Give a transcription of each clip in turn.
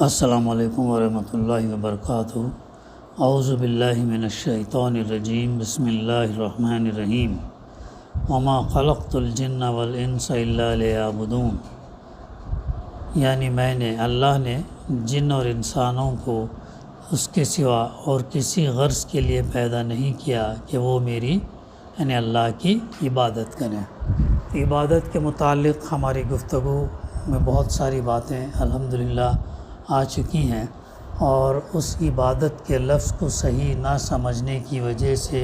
السلام علیکم ورحمۃ اللہ وبرکاتہ۔ اعوذ باللہ من الشیطان الرجیم، بسم اللہ الرحمن الرحیم۔ وما خلقت الجن والانس الا لیعبدون، یعنی اللہ نے جن اور انسانوں کو اس کے سوا اور کسی غرض کے لیے پیدا نہیں کیا کہ وہ میری یعنی اللہ کی عبادت کریں۔ عبادت کے متعلق ہماری گفتگو میں بہت ساری باتیں الحمدللہ آ چکی ہیں، اور اس عبادت کے لفظ کو صحیح نہ سمجھنے کی وجہ سے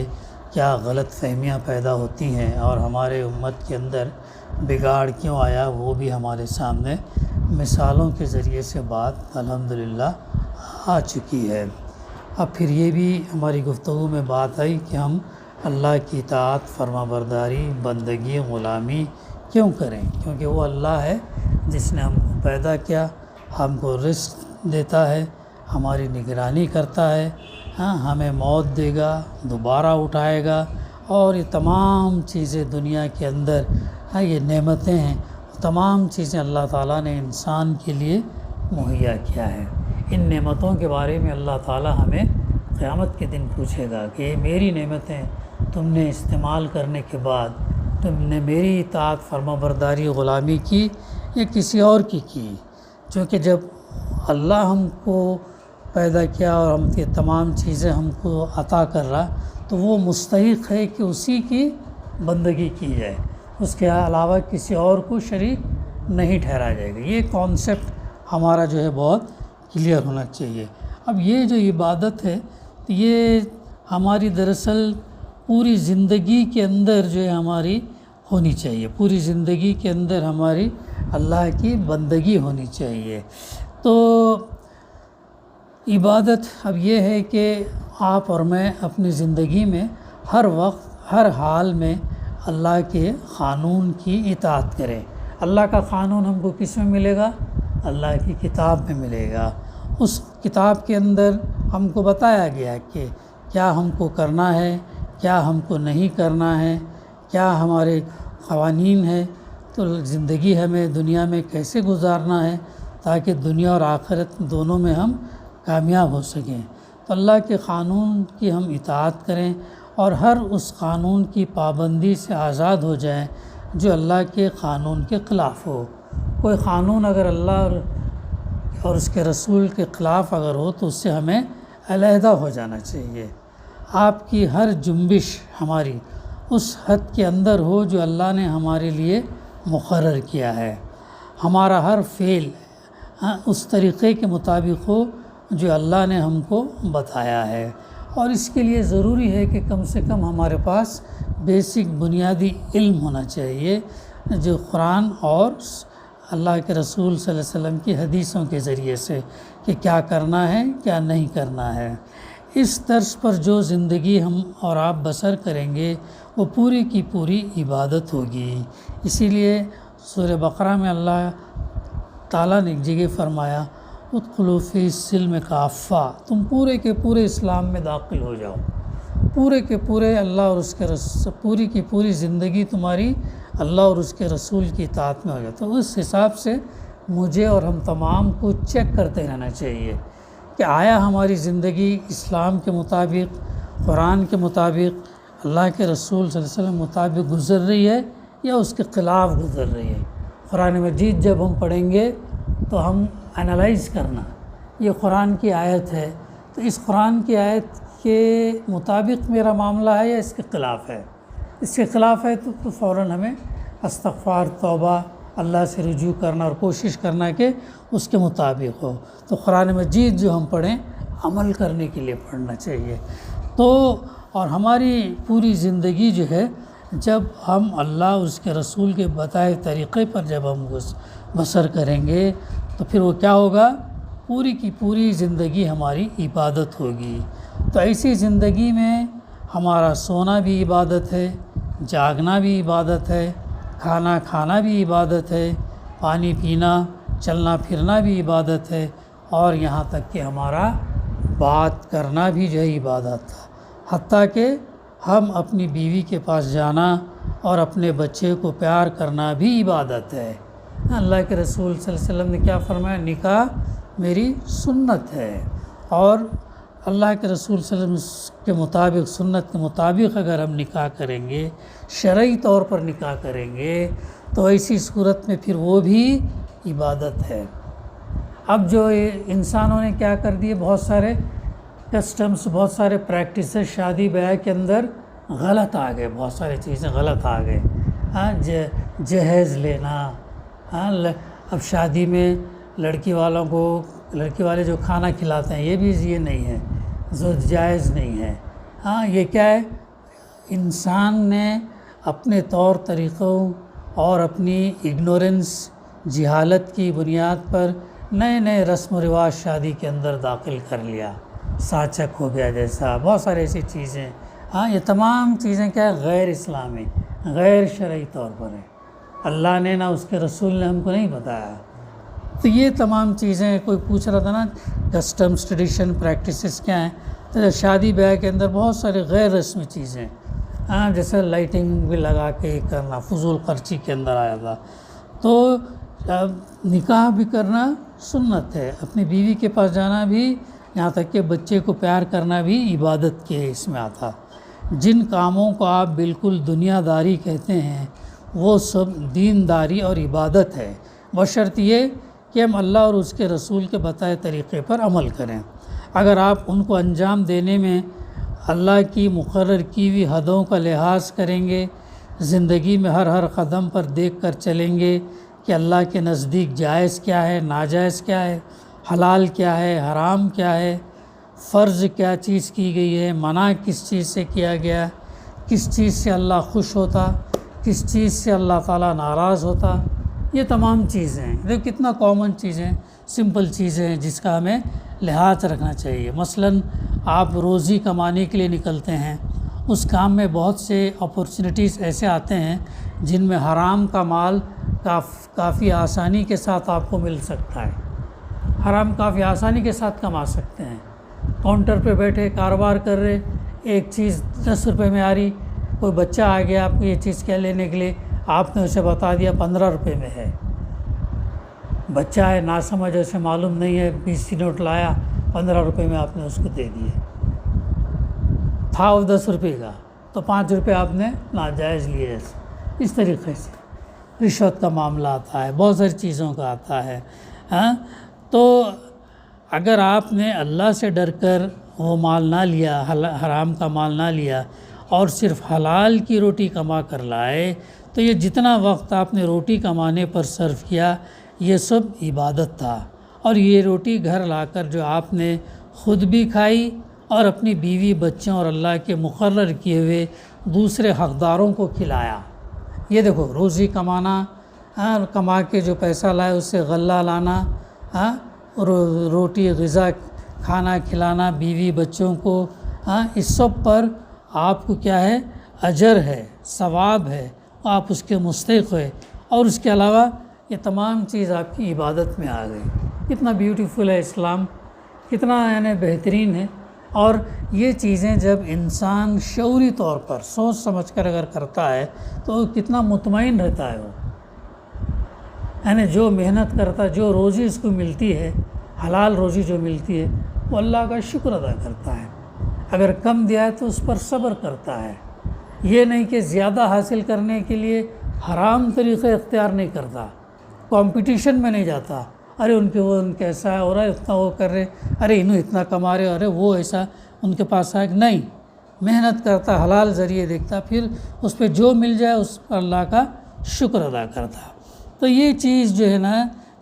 کیا غلط فہمیاں پیدا ہوتی ہیں اور ہمارے امت کے اندر بگاڑ کیوں آیا، وہ بھی ہمارے سامنے مثالوں کے ذریعے سے بات الحمدللہ آ چکی ہے۔ اب پھر یہ بھی ہماری گفتگو میں بات آئی کہ ہم اللہ کی اطاعت، فرما برداری، بندگی، غلامی کیوں کریں، کیونکہ وہ اللہ ہے جس نے ہم کو پیدا کیا، ہم کو رزق دیتا ہے، ہماری نگرانی کرتا ہے، ہمیں موت دے گا، دوبارہ اٹھائے گا، اور یہ تمام چیزیں دنیا کے اندر یہ نعمتیں ہیں، تمام چیزیں اللہ تعالیٰ نے انسان کے لیے مہیا کیا ہے۔ ان نعمتوں کے بارے میں اللہ تعالیٰ ہمیں قیامت کے دن پوچھے گا کہ یہ میری نعمتیں تم نے استعمال کرنے کے بعد تم نے میری اطاعت، فرما برداری، غلامی کی یا کسی اور کی؟ چونکہ جب اللہ ہم کو پیدا کیا اور ہم یہ تمام چیزیں ہم کو عطا کر رہا، تو وہ مستحق ہے کہ اسی کی بندگی کی جائے، اس کے علاوہ کسی اور کو شریک نہیں ٹھہرایا جائے گا۔ یہ کانسیپٹ ہمارا جو ہے بہت کلیئر ہونا چاہیے۔ اب یہ جو عبادت ہے یہ ہماری دراصل پوری زندگی کے اندر جو ہے ہماری ہونی چاہیے، پوری زندگی کے اندر ہماری اللہ کی بندگی ہونی چاہیے۔ تو عبادت اب یہ ہے کہ آپ اور میں اپنی زندگی میں ہر وقت ہر حال میں اللہ کے قانون کی اطاعت کریں۔ اللہ کا قانون ہم کو کس میں ملے گا؟ اللہ کی کتاب میں ملے گا۔ اس کتاب کے اندر ہم کو بتایا گیا کہ کیا ہم کو کرنا ہے، کیا ہم کو نہیں کرنا ہے، کیا ہمارے قوانین ہیں، تو زندگی ہمیں دنیا میں کیسے گزارنا ہے تاکہ دنیا اور آخرت دونوں میں ہم کامیاب ہو سکیں۔ تو اللہ کے قانون کی ہم اطاعت کریں اور ہر اس قانون کی پابندی سے آزاد ہو جائیں جو اللہ کے قانون کے خلاف ہو۔ کوئی قانون اگر اللہ اور اس کے رسول کے خلاف اگر ہو تو اس سے ہمیں علیحدہ ہو جانا چاہیے۔ آپ کی ہر جنبش ہماری اس حد کے اندر ہو جو اللہ نے ہمارے لیے مقرر کیا ہے، ہمارا ہر فعل اس طریقے کے مطابق ہو جو اللہ نے ہم کو بتایا ہے، اور اس کے لیے ضروری ہے کہ کم سے کم ہمارے پاس بیسک بنیادی علم ہونا چاہیے جو قرآن اور اللہ کے رسول صلی اللہ علیہ وسلم کی حدیثوں کے ذریعے سے کہ کیا کرنا ہے کیا نہیں کرنا ہے۔ اس طرز پر جو زندگی ہم اور آپ بسر کریں گے وہ پوری کی پوری عبادت ہوگی۔ اسی لیے سورہ بقرہ میں اللہ تعالیٰ نے ایک جگہ فرمایا ادخلوا فی السلم کافہ، تم پورے کے پورے اسلام میں داخل ہو جاؤ، پورے کے پورے اللہ اور اس کے پوری کی پوری زندگی تمہاری اللہ اور اس کے رسول کی اطاعت میں ہو جائے۔ تو اس حساب سے مجھے اور ہم تمام کو چیک کرتے رہنا چاہیے کہ آیا ہماری زندگی اسلام کے مطابق، قرآن کے مطابق، اللہ کے رسول صلی اللہ علیہ وسلم مطابق گزر رہی ہے یا اس کے خلاف گزر رہی ہے۔ قرآن مجید جب ہم پڑھیں گے تو ہم انالائز کرنا، یہ قرآن کی آیت ہے تو اس قرآن کی آیت کے مطابق میرا معاملہ ہے یا اس کے خلاف ہے؟ اس کے خلاف ہے تو فوراً ہمیں استغفار، توبہ، اللہ سے رجوع کرنا اور کوشش کرنا کہ اس کے مطابق ہو۔ تو قرآن مجید جو ہم پڑھیں عمل کرنے کے لیے پڑھنا چاہیے۔ تو اور ہماری پوری زندگی جو ہے جب ہم اللہ اور اس کے رسول کے بتائے طریقے پر جب ہم بسر کریں گے تو پھر وہ کیا ہوگا؟ پوری کی پوری زندگی ہماری عبادت ہوگی۔ تو ایسی زندگی میں ہمارا سونا بھی عبادت ہے، جاگنا بھی عبادت ہے، کھانا کھانا بھی عبادت ہے، پانی پینا، چلنا پھرنا بھی عبادت ہے، اور یہاں تک کہ ہمارا بات کرنا بھی جو ہے عبادت ہے، حتیٰ کہ ہم اپنی بیوی کے پاس جانا اور اپنے بچے کو پیار کرنا بھی عبادت ہے۔ اللہ کے رسول صلی اللہ علیہ وسلم نے کیا فرمایا؟ نکاح میری سنت ہے، اور اللہ کے رسول صلی اللہ علیہ وسلم کے مطابق، سنت کے مطابق اگر ہم نکاح کریں گے، شرعی طور پر نکاح کریں گے، تو ایسی صورت میں پھر وہ بھی عبادت ہے۔ اب جو انسانوں نے کیا کر دیے، بہت سارے کسٹمز، بہت سارے پریکٹسز شادی بیاہ کے اندر غلط آ گئے، بہت ساری چیزیں غلط آ گئے۔ جہیز لینا، اب شادی میں لڑکی والوں کو، لڑکی والے جو کھانا کھلاتے ہیں، یہ بھی یہ نہیں ہے، جو جائز نہیں ہے۔ یہ کیا ہے، انسان نے اپنے طور طریقوں اور اپنی اگنورنس، جہالت کی بنیاد پر نئے نئے رسم و رواج شادی کے اندر داخل کر لیا، ساچک ہو گیا جیسا، بہت ساری ایسی چیزیں۔ یہ تمام چیزیں کیا ہے، غیر اسلامی، غیر شرعی طور پر ہے، اللہ نے نہ اس کے رسول نے ہم کو نہیں بتایا۔ تو یہ تمام چیزیں، کوئی پوچھ رہا تھا نا کسٹمز، ٹریڈیشن، پریکٹسز کیا ہیں، تو شادی بیاہ کے اندر بہت سارے غیر رسمی چیزیں، جیسے لائٹنگ بھی لگا کے کرنا، فضول خرچی کے اندر آیا تھا۔ تو نکاح بھی کرنا سنت ہے، اپنی بیوی کے پاس جانا بھی، یہاں تک کہ بچے کو پیار کرنا بھی عبادت کے اس میں آتا۔ جن کاموں کو آپ بالکل دنیا داری کہتے ہیں، وہ سب دینداری اور عبادت ہے، بشرط یہ کہ ہم اللہ اور اس کے رسول کے بتائے طریقے پر عمل کریں۔ اگر آپ ان کو انجام دینے میں اللہ کی مقرر کی ہوئی حدوں کا لحاظ کریں گے، زندگی میں ہر قدم پر دیکھ کر چلیں گے کہ اللہ کے نزدیک جائز کیا ہے، ناجائز کیا ہے، حلال کیا ہے، حرام کیا ہے، فرض کیا چیز کی گئی ہے، منع کس چیز سے کیا گیا، کس چیز سے اللہ خوش ہوتا، کس چیز سے اللہ تعالیٰ ناراض ہوتا، یہ تمام چیزیں ہیں۔ کتنا کامن چیزیں، سمپل چیزیں ہیں جس کا ہمیں لحاظ رکھنا چاہیے۔ مثلاً آپ روزی کمانے کے لیے نکلتے ہیں، اس کام میں بہت سے اپورچونیٹیز ایسے آتے ہیں جن میں حرام کا مال کافی آسانی کے ساتھ آپ کو مل سکتا ہے، حرام کافی آسانی کے ساتھ کما سکتے ہیں۔ کاؤنٹر پہ بیٹھے کاروبار کر رہے، ایک چیز 10 روپے میں آ رہی، کوئی بچہ آ گیا آپ کو یہ چیز کیا لینے کے لیے، آپ نے اسے بتا دیا 15 روپے میں ہے۔ بچہ ہے ناسمجھ، اسے معلوم نہیں ہے، 20 کی نوٹ لایا، 15 روپے میں آپ نے اس کو دے دیے، تھا وہ 10 روپے کا، تو 5 روپے آپ نے ناجائز لیے۔ اس طریقے سے رشوت کا معاملہ آتا ہے، بہت ساری چیزوں کا آتا ہے۔ تو اگر آپ نے اللہ سے ڈر کر وہ مال نہ لیا، حرام کا مال نہ لیا، اور صرف حلال کی روٹی کما کر لائے، تو یہ جتنا وقت آپ نے روٹی کمانے پر صرف کیا، یہ سب عبادت تھا۔ اور یہ روٹی گھر لا کر جو آپ نے خود بھی کھائی اور اپنی بیوی، بچوں اور اللہ کے مقرر کیے ہوئے دوسرے حقداروں کو کھلایا۔ یہ دیکھو، روزی کمانا، کما کے جو پیسہ لائے اس سے غلہ لانا، روٹی غذا کھانا کھلانا بیوی بچوں کو، اس سب پر آپ کو کیا ہے، اجر ہے، ثواب ہے، آپ اس کے مستحق ہے۔ اور اس کے علاوہ یہ تمام چیز آپ کی عبادت میں آ گئی۔ کتنا بیوٹیفل ہے اسلام، کتنا یعنی بہترین ہے۔ اور یہ چیزیں جب انسان شعوری طور پر سوچ سمجھ کر اگر کرتا ہے تو کتنا مطمئن رہتا ہے وہ، یعنی جو محنت کرتا، جو روزی اس کو ملتی ہے، حلال روزی جو ملتی ہے، وہ اللہ کا شکر ادا کرتا ہے۔ اگر کم دیا ہے تو اس پر صبر کرتا ہے، یہ نہیں کہ زیادہ حاصل کرنے کے لیے حرام طریقے اختیار نہیں کرتا، کمپٹیشن میں نہیں جاتا، ارے ان کے ایسا ہے، اور اتنا وہ کر رہے، ارے انہوں اتنا کما رہے، ارے وہ ایسا ان کے پاس آئے، نہیں، محنت کرتا، حلال ذریعے دیکھتا، پھر اس پہ جو مل جائے اس پر اللہ کا شکر ادا کرتا۔ تو یہ چیز جو ہے نا،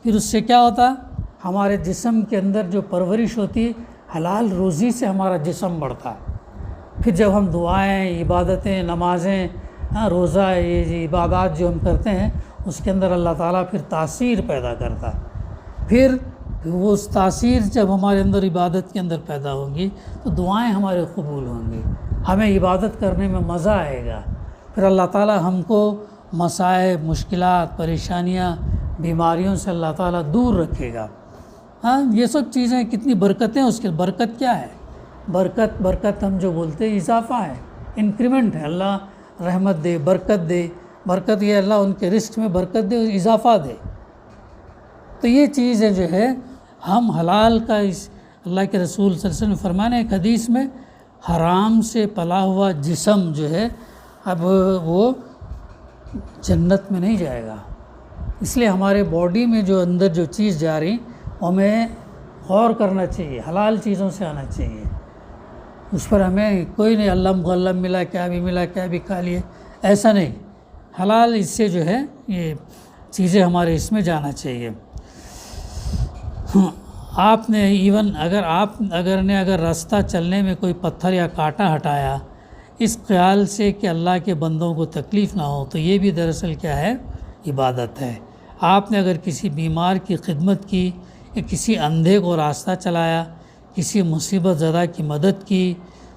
پھر اس سے کیا ہوتا، ہمارے جسم کے اندر جو پرورش ہوتی، حلال روزی سے ہمارا جسم بڑھتا۔ پھر جب ہم دعائیں، عبادتیں، نمازیں، روزہ، یہ عبادات جو ہم کرتے ہیں، اس کے اندر اللہ تعالیٰ پھر تاثیر پیدا کرتا۔ پھر وہ تاثیر جب ہمارے اندر عبادت کے اندر پیدا ہوگی تو دعائیں ہمارے قبول ہوں گی، ہمیں عبادت کرنے میں مزہ آئے گا، پھر اللہ تعالیٰ ہم کو مصائب، مشکلات، پریشانیاں، بیماریوں سے اللہ تعالیٰ دور رکھے گا۔ یہ سب چیزیں کتنی برکتیں، اس کی برکت کیا ہے؟ برکت ہم جو بولتے ہیں اضافہ ہے، انکریمنٹ ہے، اللہ رحمت دے، برکت دے، برکت یہ اللہ ان کے رزق میں برکت دے، اضافہ دے۔ تو یہ چیزیں جو ہے ہم حلال کا اللہ کے رسول صلی اللہ علیہ وسلم نے فرمایا ایک حدیث میں، حرام سے پلا ہوا جسم جو ہے اب وہ جنت میں نہیں جائے گا۔ اس لیے ہمارے باڈی میں جو اندر جو چیز جا رہی ہمیں غور کرنا چاہیے، حلال چیزوں سے آنا چاہیے، اس پر ہمیں کوئی نہیں علم غلم ملا کیا بھی ملا کیا بھی کھا لیے، ایسا نہیں، حلال اس سے جو ہے یہ چیزیں ہمارے اس میں جانا چاہیے۔ آپ نے ایون اگر راستہ چلنے میں کوئی پتھر یا کانٹا ہٹایا اس خیال سے کہ اللہ کے بندوں کو تکلیف نہ ہو، تو یہ بھی دراصل کیا ہے؟ عبادت ہے۔ آپ نے اگر کسی بیمار کی خدمت کی یا کسی اندھے کو راستہ چلایا، کسی مصیبت زدہ کی مدد کی،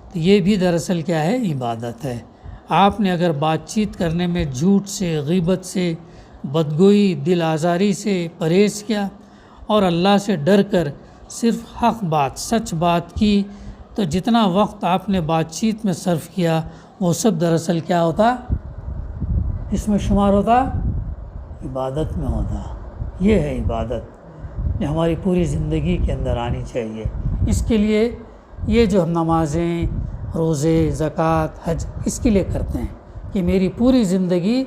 تو یہ بھی دراصل کیا ہے؟ عبادت ہے۔ آپ نے اگر بات چیت کرنے میں جھوٹ سے، غیبت سے، بدگوئی، دل آزاری سے پرہیز کیا اور اللہ سے ڈر کر صرف حق بات، سچ بات کی، تو جتنا وقت آپ نے بات چیت میں صرف کیا وہ سب دراصل کیا ہوتا؟ اس میں شمار ہوتا؟ عبادت میں ہوتا۔ یہ ہے عبادت جو ہماری پوری زندگی کے اندر آنی چاہیے۔ اس کے لیے یہ جو ہم نمازیں، روزے، زکوٰۃ، حج اس کے لیے کرتے ہیں کہ میری پوری زندگی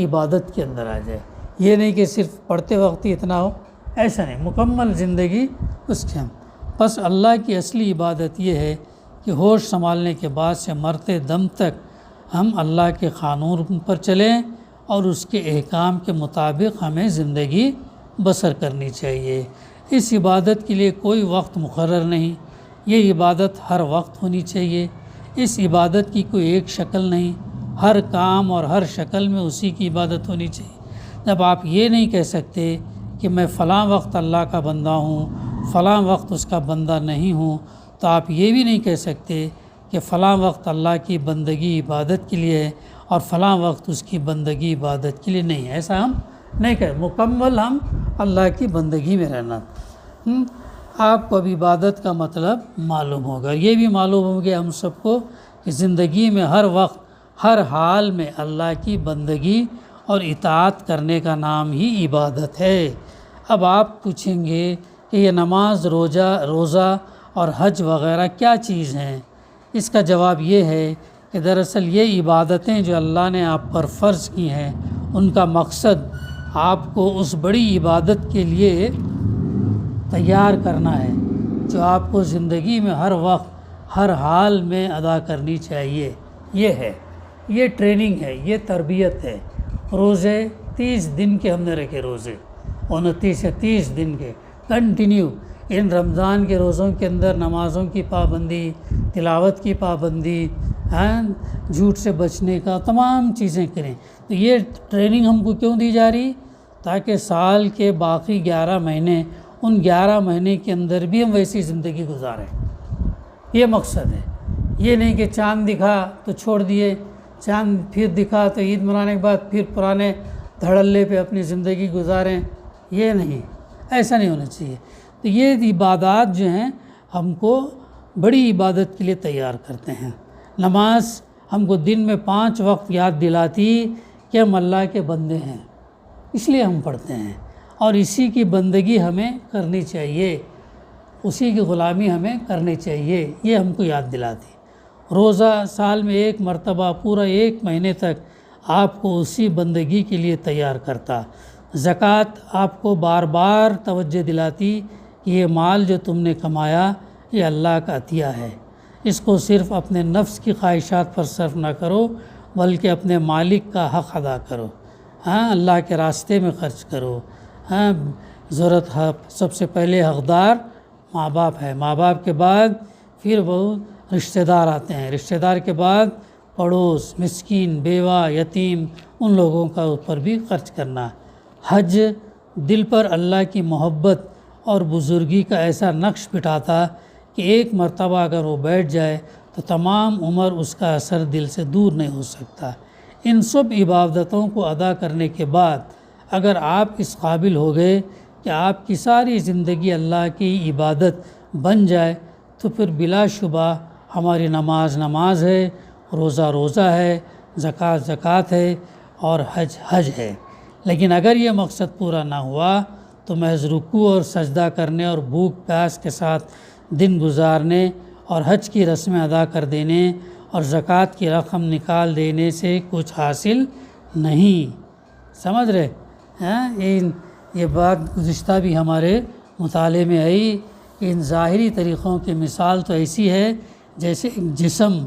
عبادت کے اندر آ جائے۔ یہ نہیں کہ صرف پڑھتے وقت ہی اتنا ہو، ایسا نہیں، مکمل زندگی اس کے ہم۔ بس اللہ کی اصلی عبادت یہ ہے کہ ہوش سنبھالنے کے بعد سے مرتے دم تک ہم اللہ کے قانون پر چلیں اور اس کے احکام کے مطابق ہمیں زندگی بسر کرنی چاہیے۔ اس عبادت کے لیے کوئی وقت مقرر نہیں، یہ عبادت ہر وقت ہونی چاہیے۔ اس عبادت کی کوئی ایک شکل نہیں، ہر کام اور ہر شکل میں اسی کی عبادت ہونی چاہیے۔ جب آپ یہ نہیں کہہ سکتے کہ میں فلاں وقت اللہ کا بندہ ہوں، فلاں وقت اس کا بندہ نہیں ہوں، تو آپ یہ بھی نہیں کہہ سکتے کہ فلاں وقت اللہ کی بندگی عبادت کے لیے ہے اور فلاں وقت اس کی بندگی عبادت کے لیے نہیں ہے۔ ایسا ہم نہیں کہہ، مکمل ہم اللہ کی بندگی میں رہنا۔ آپ کو اب عبادت کا مطلب معلوم ہوگا، یہ بھی معلوم ہو گیا ہم سب کو کہ زندگی میں ہر وقت ہر حال میں اللہ کی بندگی اور اطاعت کرنے کا نام ہی عبادت ہے۔ اب آپ پوچھیں گے کہ یہ نماز، روزہ اور حج وغیرہ کیا چیز ہیں؟ اس کا جواب یہ ہے کہ دراصل یہ عبادتیں جو اللہ نے آپ پر فرض کی ہیں، ان کا مقصد آپ کو اس بڑی عبادت کے لیے تیار کرنا ہے جو آپ کو زندگی میں ہر وقت ہر حال میں ادا کرنی چاہیے۔ یہ ہے، یہ ٹریننگ ہے، یہ تربیت ہے۔ روزے 30 دن کے ہم نے رکھے، روزے 29 یا 30 دن کے کنٹینیو۔ ان رمضان کے روزوں کے اندر نمازوں کی پابندی، تلاوت کی پابندی، جھوٹ سے بچنے کا، تمام چیزیں کریں۔ تو یہ ٹریننگ ہم کو کیوں دی جا رہی؟ تاکہ سال کے باقی 11 مہینے، ان 11 مہینے کے اندر بھی ہم ویسی زندگی گزاریں۔ یہ مقصد ہے، یہ نہیں کہ چاند دکھا تو چھوڑ دیے، چاند پھر دکھا تو عید منانے کے بعد پھر پرانے دھڑلے پہ اپنی زندگی گزاریں۔ یہ نہیں، ایسا نہیں ہونا چاہیے۔ تو یہ عبادات جو ہیں ہم کو بڑی عبادت کے لیے تیار کرتے ہیں۔ نماز ہم کو دن میں 5 وقت یاد دلاتی کہ ہم اللہ کے بندے ہیں، اس لیے ہم پڑھتے ہیں اور اسی کی بندگی ہمیں کرنی چاہیے، اسی کی غلامی ہمیں کرنی چاہیے، یہ ہم کو یاد دلاتی۔ روزہ سال میں 1 مرتبہ پورا 1 مہینے تک آپ کو اسی بندگی کے لیے تیار کرتا۔ زکوٰۃ آپ کو بار بار توجہ دلاتی کہ یہ مال جو تم نے کمایا یہ اللہ کا عطیہ ہے، اس کو صرف اپنے نفس کی خواہشات پر صرف نہ کرو بلکہ اپنے مالک کا حق ادا کرو، اللہ کے راستے میں خرچ کرو۔ ضرورت سب سے پہلے حقدار ماں باپ ہے، ماں باپ کے بعد پھر وہ رشتہ دار آتے ہیں، رشتہ دار کے بعد پڑوس، مسکین، بیوہ، یتیم، ان لوگوں کا اوپر بھی خرچ کرنا۔ حج دل پر اللہ کی محبت اور بزرگی کا ایسا نقش بٹھاتا کہ 1 مرتبہ اگر وہ بیٹھ جائے تو تمام عمر اس کا اثر دل سے دور نہیں ہو سکتا۔ ان سب عبادتوں کو ادا کرنے کے بعد اگر آپ اس قابل ہو گئے کہ آپ کی ساری زندگی اللہ کی عبادت بن جائے تو پھر بلا شبہ ہماری نماز ہے، روزہ ہے، زکوٰۃ ہے اور حج ہے۔ لیکن اگر یہ مقصد پورا نہ ہوا تو محض رکوع اور سجدہ کرنے اور بھوک پیاس کے ساتھ دن گزارنے اور حج کی رسمیں ادا کر دینے اور زکوٰۃ کی رقم نکال دینے سے کچھ حاصل نہیں۔ سمجھ رہے ہیں؟ یہ بات گزشتہ بھی ہمارے مطالعے میں آئی۔ ان ظاہری طریقوں کی مثال تو ایسی ہے جیسے ایک جسم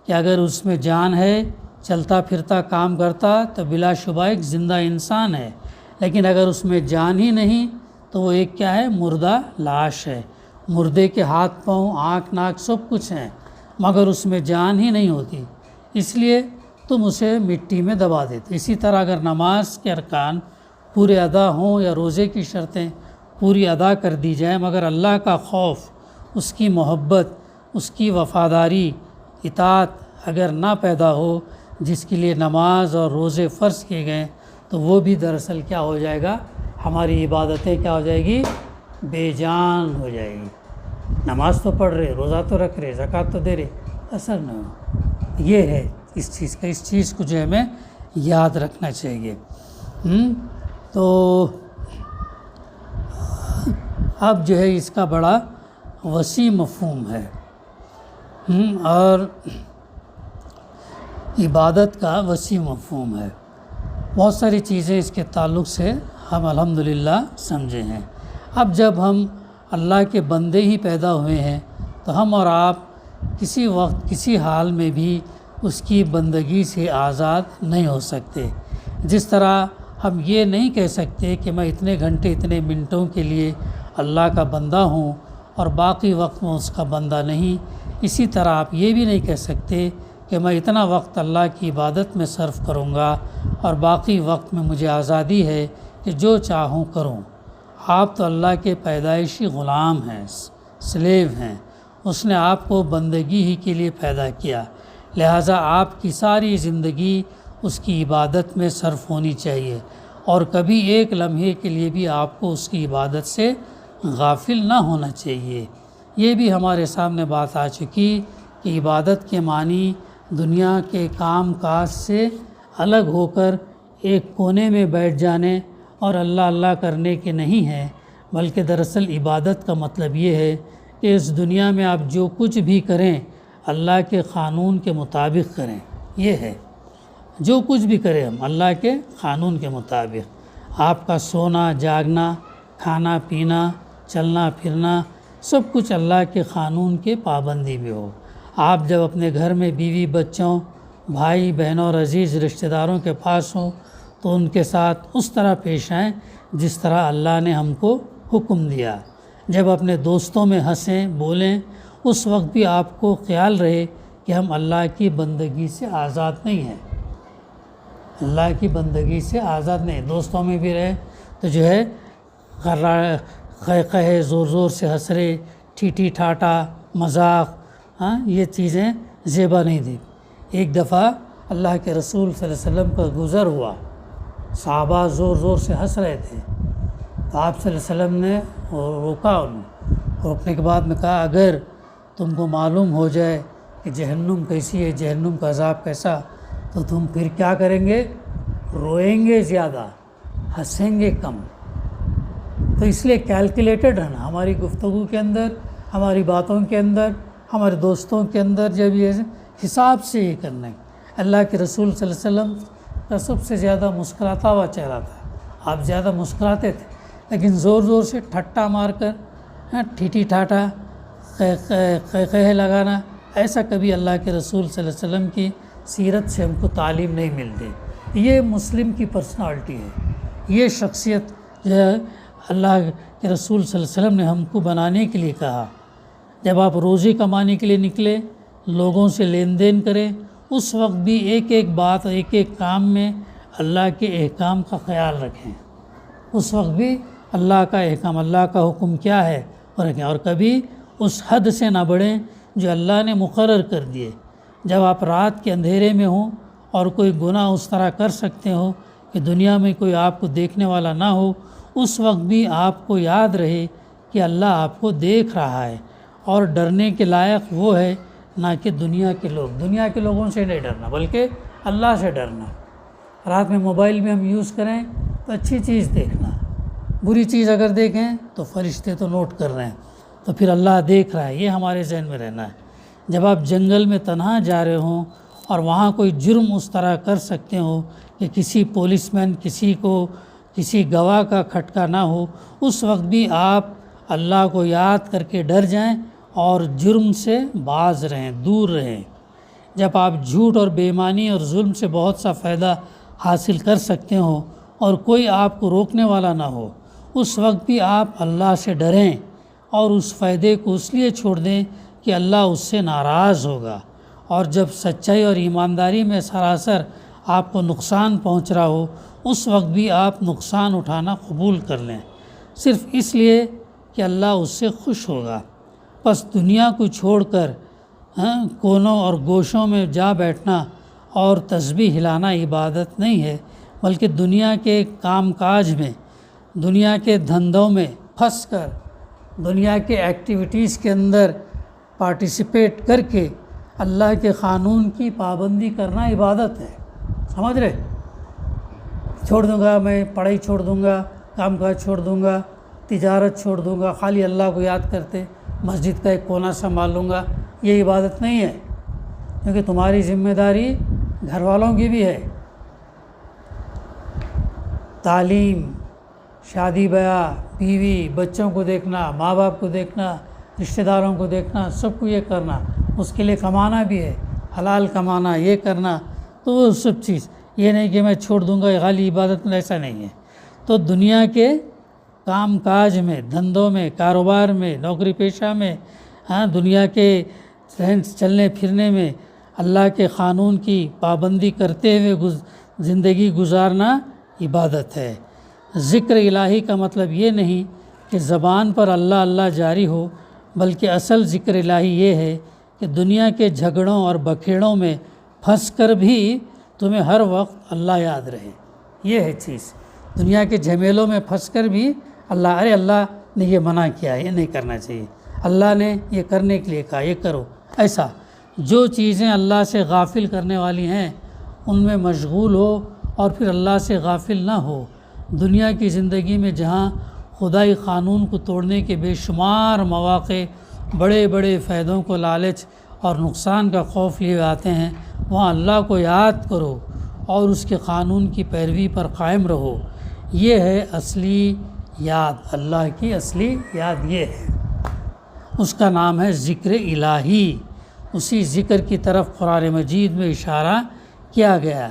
کہ اگر اس میں جان ہے، چلتا پھرتا کام کرتا تو بلا شبہ ایک زندہ انسان ہے، لیکن اگر اس میں جان ہی نہیں تو وہ ایک کیا ہے؟ مردہ لاش ہے۔ مردے کے ہاتھ پاؤں، آنکھ ناک سب کچھ ہیں، مگر اس میں جان ہی نہیں ہوتی، اس لیے تم اسے مٹی میں دبا دیتے۔ اسی طرح اگر نماز کے ارکان پورے ادا ہوں یا روزے کی شرطیں پوری ادا کر دی جائیں، مگر اللہ کا خوف، اس کی محبت، اس کی وفاداری، اطاعت اگر نہ پیدا ہو جس کے لیے نماز اور روزے فرض کیے گئے، تو وہ بھی دراصل کیا ہو جائے گا؟ ہماری عبادتیں کیا ہو جائے گی؟ بے جان ہو جائے گی۔ نماز تو پڑھ رہے، روزہ تو رکھ رہے، زکوٰۃ تو دے رہے، اثر نہ ہو۔ یہ ہے اس چیز کا، اس چیز کو جو ہے ہمیں یاد رکھنا چاہیے۔ تو اب جو ہے اس کا بڑا وسیع مفہوم ہے، اور عبادت کا وسیع مفہوم ہے۔ بہت ساری چیزیں اس کے تعلق سے ہم الحمدللہ سمجھے ہیں۔ اب جب ہم اللہ کے بندے ہی پیدا ہوئے ہیں تو ہم اور آپ کسی وقت کسی حال میں بھی اس کی بندگی سے آزاد نہیں ہو سکتے۔ جس طرح ہم یہ نہیں کہہ سکتے کہ میں اتنے گھنٹے اتنے منٹوں کے لیے اللہ کا بندہ ہوں اور باقی وقت میں اس کا بندہ نہیں، اسی طرح آپ یہ بھی نہیں کہہ سکتے کہ میں اتنا وقت اللہ کی عبادت میں صرف کروں گا اور باقی وقت میں مجھے آزادی ہے کہ جو چاہوں کروں۔ آپ تو اللہ کے پیدائشی غلام ہیں، سلیو ہیں، اس نے آپ کو بندگی ہی کے لیے پیدا کیا، لہٰذا آپ کی ساری زندگی اس کی عبادت میں صرف ہونی چاہیے، اور کبھی ایک لمحے کے لیے بھی آپ کو اس کی عبادت سے غافل نہ ہونا چاہیے۔ یہ بھی ہمارے سامنے بات آ چکی کہ عبادت کے معنی دنیا کے کام کاج سے الگ ہو کر ایک کونے میں بیٹھ جانے اور اللہ اللہ کرنے کے نہیں ہے، بلکہ دراصل عبادت کا مطلب یہ ہے کہ اس دنیا میں آپ جو کچھ بھی کریں اللہ کے قانون کے مطابق کریں۔ یہ ہے جو کچھ بھی کریں ہم اللہ کے قانون کے مطابق۔ آپ کا سونا جاگنا، کھانا پینا، چلنا پھرنا سب کچھ اللہ کے قانون کے پابندی میں ہو۔ آپ جب اپنے گھر میں بیوی بچوں، بھائی بہنوں اور عزیز رشتہ داروں کے پاس ہوں تو ان کے ساتھ اس طرح پیش آئیں جس طرح اللہ نے ہم کو حکم دیا۔ جب اپنے دوستوں میں ہنسیں بولیں، اس وقت بھی آپ کو خیال رہے کہ ہم اللہ کی بندگی سے آزاد نہیں ہیں، اللہ کی بندگی سے آزاد نہیں۔ دوستوں میں بھی رہے تو جو ہے قہقہے زور زور سے ہنس رہے، ٹھیٹھی ٹھاٹا مذاق، یہ چیزیں زیبا نہیں دی۔ ایک دفعہ اللہ کے رسول صلی اللہ علیہ وسلم کا گزر ہوا، صحابہ زور زور سے ہنس رہے تھے، تو آپ صلی اللہ علیہ وسلم نے روکا انہیں، روکنے کے بعد میں کہا اگر تم کو معلوم ہو جائے کہ جہنم کیسی ہے، جہنم کا عذاب کیسا، تو تم پھر کیا کریں گے؟ روئیں گے زیادہ، ہنسیں گے کم۔ تو اس لیے کیلکولیٹڈ رہنا ہماری گفتگو کے اندر، ہماری باتوں کے اندر، ہمارے دوستوں کے اندر، جب یہ حساب سے یہ کرنا ہے۔ اللہ کے رسول صلی اللہ علیہ وسلم کا سب سے زیادہ مسکراتا ہوا چہرہ تھا، آپ زیادہ مسکراتے تھے، لیکن زور زور سے ٹھٹا مار کر ٹھیٹھی ٹھاٹا قہقہے لگانا، ایسا کبھی اللہ کے رسول صلی اللہ علیہ وسلم کی سیرت سے ہم کو تعلیم نہیں ملتی۔ یہ مسلم کی پرسنالٹی ہے، یہ شخصیت جو ہے اللہ کے رسول صلی اللہ علیہ وسلم نے ہم کو بنانے کے لیے کہا۔ جب آپ روزی کمانے کے لیے نکلے، لوگوں سے لین دین کریں، اس وقت بھی ایک ایک بات اور ایک ایک کام میں اللہ کے احکام کا خیال رکھیں۔ اس وقت بھی اللہ کا احکام، اللہ کا حکم کیا ہے اور رکھیں، اور کبھی اس حد سے نہ بڑھیں جو اللہ نے مقرر کر دیے۔ جب آپ رات کے اندھیرے میں ہوں اور کوئی گناہ اس طرح کر سکتے ہو کہ دنیا میں کوئی آپ کو دیکھنے والا نہ ہو، اس وقت بھی آپ کو یاد رہے کہ اللہ آپ کو دیکھ رہا ہے، اور ڈرنے کے لائق وہ ہے نہ کہ دنیا کے لوگ۔ دنیا کے لوگوں سے نہیں ڈرنا بلکہ اللہ سے ڈرنا۔ رات میں موبائل بھی ہم یوز کریں تو اچھی چیز دیکھنا، بری چیز اگر دیکھیں تو فرشتے تو نوٹ کر رہے ہیں، تو پھر اللہ دیکھ رہا ہے، یہ ہمارے ذہن میں رہنا ہے۔ جب آپ جنگل میں تنہا جا رہے ہوں اور وہاں کوئی جرم اس طرح کر سکتے ہو کہ کسی پولیس مین کسی گواہ کا کھٹکا نہ ہو، اس وقت بھی آپ اللہ کو یاد کر کے ڈر جائیں اور جرم سے باز رہیں، دور رہیں۔ جب آپ جھوٹ اور بے ایمانی اور ظلم سے بہت سا فائدہ حاصل کر سکتے ہو اور کوئی آپ کو روکنے والا نہ ہو، اس وقت بھی آپ اللہ سے ڈریں اور اس فائدے کو اس لیے چھوڑ دیں کہ اللہ اس سے ناراض ہوگا۔ اور جب سچائی اور ایمانداری میں سراسر آپ کو نقصان پہنچ رہا ہو، اس وقت بھی آپ نقصان اٹھانا قبول کر لیں، صرف اس لیے کہ اللہ اس سے خوش ہوگا۔ بس دنیا کو چھوڑ کر کونوں اور گوشوں میں جا بیٹھنا اور تسبیح ہلانا عبادت نہیں ہے، بلکہ دنیا کے کام کاج میں، دنیا کے دھندوں میں پھنس کر، دنیا کے ایکٹیویٹیز کے اندر پارٹیسپیٹ کر کے اللہ کے قانون کی پابندی کرنا عبادت ہے۔ سمجھ رہے؟ چھوڑ دوں گا، میں پڑھائی چھوڑ دوں گا، کام کاج چھوڑ دوں گا، تجارت چھوڑ دوں گا، خالی اللہ کو یاد کرتے مسجد کا ایک کونا سنبھال لوں گا، یہ عبادت نہیں ہے، کیونکہ تمہاری ذمہ داری گھر والوں کی بھی ہے۔ تعلیم، شادی بیاہ، بیوی، بچوں کو دیکھنا، ماں باپ کو دیکھنا، رشتہ داروں کو دیکھنا، سب کو یہ کرنا، اس کے لیے کمانا بھی ہے، حلال کمانا، یہ کرنا، تو وہ سب چیز، یہ نہیں کہ میں چھوڑ دوں گا یہ خالی عبادت میں، ایسا نہیں ہے۔ تو دنیا کے کام کاج میں، دھندوں میں، کاروبار میں، نوکری پیشہ میں، دنیا کے چلنے پھرنے میں اللہ کے قانون کی پابندی کرتے ہوئے زندگی گزارنا عبادت ہے۔ ذکر الہی کا مطلب یہ نہیں کہ زبان پر اللہ اللہ جاری ہو، بلکہ اصل ذکر الہی یہ ہے کہ دنیا کے جھگڑوں اور بکھیڑوں میں پھنس کر بھی تمہیں ہر وقت اللہ یاد رہے، یہ ہے چیز۔ دنیا کے جھمیلوں میں پھنس کر بھی اللہ نے یہ منع کیا ہے، یہ نہیں کرنا چاہیے، اللہ نے یہ کرنے کے لیے کہا، یہ کرو، ایسا۔ جو چیزیں اللہ سے غافل کرنے والی ہیں ان میں مشغول ہو اور پھر اللہ سے غافل نہ ہو۔ دنیا کی زندگی میں جہاں خدائی قانون کو توڑنے کے بے شمار مواقع، بڑے بڑے فائدوں کو لالچ اور نقصان کا خوف لیے آتے ہیں، وہاں اللہ کو یاد کرو اور اس کے قانون کی پیروی پر قائم رہو۔ یہ ہے اصلی یاد، اللہ کی اصلی یاد یہ ہے، اس کا نام ہے ذکر الہی۔ اسی ذکر کی طرف قرآن مجید میں اشارہ کیا گیا۔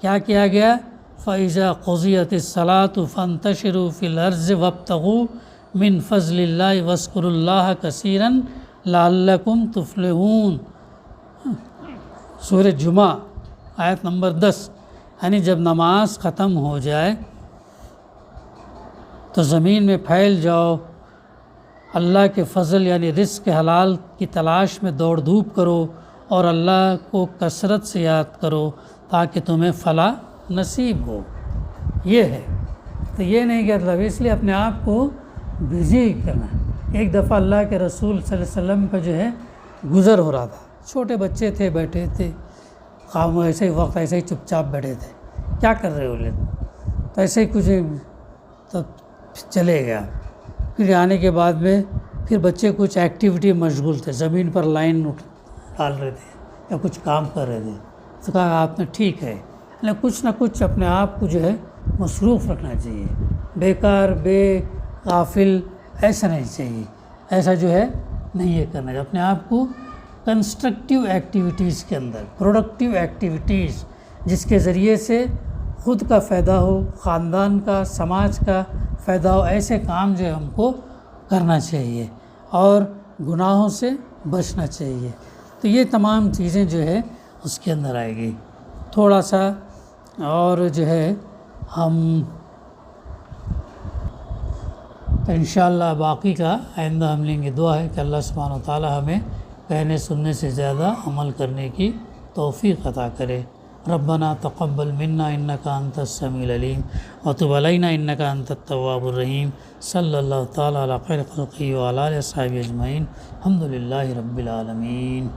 کیا کیا گیا؟ فَإِذَا قُضِيَتِ الصَّلَاةُ فَانتَشِرُوا فِي الْأَرْضِ وَابْتَغُوا مِنْ فَضْلِ اللَّهِ وَاذْكُرُوا اللَّهَ كَثِيرًا لَعَلَّكُمْ تُفْلِحُونَ، سورہ جمعہ آیت نمبر 10۔ یعنی جب نماز ختم ہو جائے تو زمین میں پھیل جاؤ، اللہ کے فضل یعنی رزق حلال کی تلاش میں دوڑ دھوپ کرو اور اللہ کو کثرت سے یاد کرو تاکہ تمہیں فلاح نصیب ہو۔ یہ ہے، تو یہ نہیں کہ مطلب اس لیے اپنے آپ کو بزی کرنا۔ ایک دفعہ اللہ کے رسول صلی اللہ علیہ وسلم کا جو ہے گزر ہو رہا تھا، چھوٹے بچے تھے، بیٹھے تھے، خاموش ایسے ہی وقت ایسے ہی چپ چاپ بیٹھے تھے، کیا کر رہے ہو لے، تو ایسے ہی کچھ تو چلے گیا۔ پھر آنے کے بعد میں پھر بچے کچھ ایکٹیویٹی مشغول تھے، زمین پر لائن ڈال رہے تھے یا کچھ کام کر رہے تھے، تو کہا آپ نے ٹھیک ہے، یعنی کچھ نہ کچھ اپنے آپ کو جو ہے مصروف رکھنا چاہیے، بیکار بے غافل ایسا نہیں چاہیے، ایسا جو ہے نہیں یہ کرنا چاہیے۔ اپنے آپ کو کنسٹرکٹیو ایکٹیویٹیز کے اندر، پروڈکٹیو ایکٹیویٹیز، جس کے ذریعے سے خود کا فائدہ ہو، خاندان کا، سماج کا فائدہ ہو، ایسے کام جو ہے ہم کو کرنا چاہیے اور گناہوں سے بچنا چاہیے۔ تو یہ تمام چیزیں جو ہے اس کے اندر آئے گی۔ تھوڑا سا اور جو ہے ہم انشاءاللہ باقی کا آئندہ ہم لیں گے۔ دعا ہے کہ اللہ سبحانہ و تعالی ہمیں کہنے سننے سے زیادہ عمل کرنے کی توفیق عطا کرے۔ ربنا تقبل منا انک انت السمیع العلیم وتب علینا انک انت التواب الرحیم۔ صلی اللہ تعالی علی خیر خلقہ وعلی آلہ وصحبہ اجمعین۔ الحمد للہ رب العالمین۔